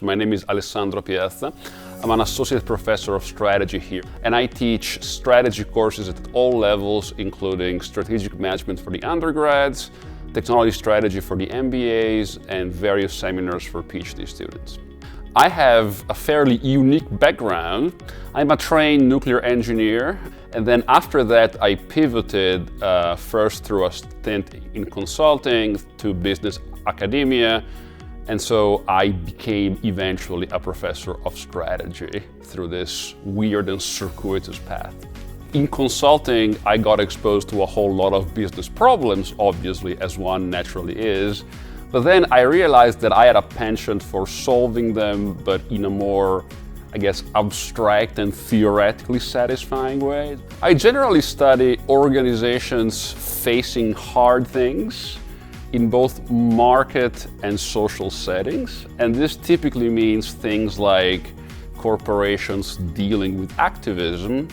My name is Alessandro Piazza. I'm an associate professor of strategy here, and I teach strategy courses at all levels, including strategic management for the undergrads, technology strategy for the MBAs, and various seminars for Ph.D. students. I have a fairly unique background. I'm a trained nuclear engineer, and then after that I pivoted first through a stint in consulting to business academia, and so I became eventually a professor of strategy through this weird and circuitous path. In consulting, I got exposed to a whole lot of business problems, obviously, as one naturally is. But then I realized that I had a penchant for solving them, but in a more, I guess, abstract and theoretically satisfying way. I generally study organizations facing hard things in both market and social settings. And this typically means things like corporations dealing with activism,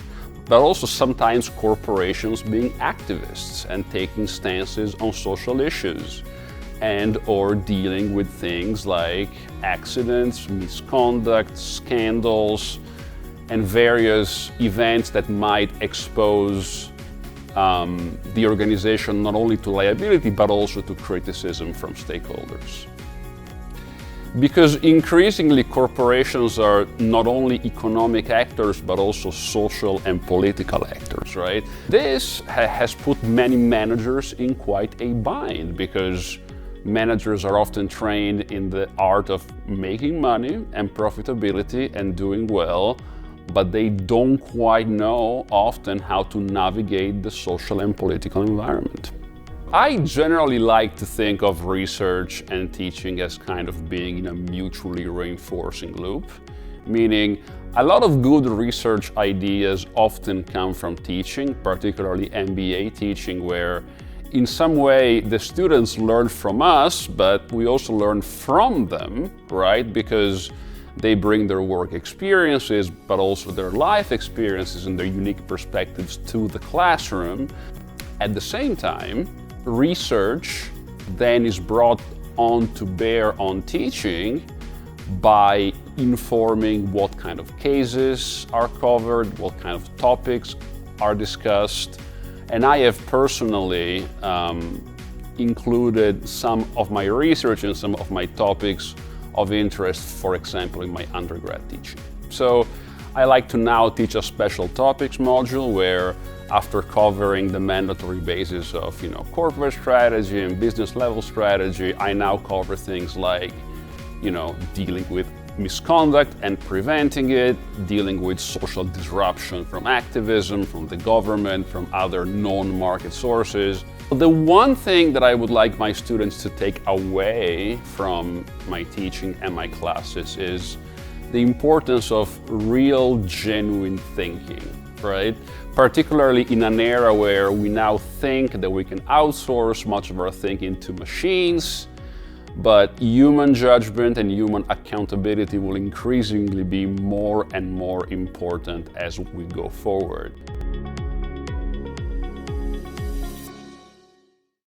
but also sometimes corporations being activists and taking stances on social issues, and or dealing with things like accidents, misconduct, scandals, and various events that might expose the organization not only to liability, but also to criticism from stakeholders. Because increasingly corporations are not only economic actors, but also social and political actors, right? This has put many managers in quite a bind, because managers are often trained in the art of making money and profitability and doing well, but they don't quite know often how to navigate the social and political environment. I generally like to think of research and teaching as kind of being in a mutually reinforcing loop, meaning a lot of good research ideas often come from teaching, particularly MBA teaching, where in some way the students learn from us, but we also learn from them, right? Because they bring their work experiences, but also their life experiences and their unique perspectives to the classroom. At the same time, research then is brought on to bear on teaching by informing what kind of cases are covered, what kind of topics are discussed. And I have personally included some of my research and some of my topics of interest, for example, in my undergrad teaching. So I like to now teach a special topics module where, after covering the mandatory basis of corporate strategy and business level strategy, I now cover things like dealing with misconduct and preventing it, dealing with social disruption from activism, from the government, from other non-market sources. The one thing that I would like my students to take away from my teaching and my classes is the importance of real, genuine thinking, right? Particularly in an era where we now think that we can outsource much of our thinking to machines, but human judgment and human accountability will increasingly be more and more important as we go forward.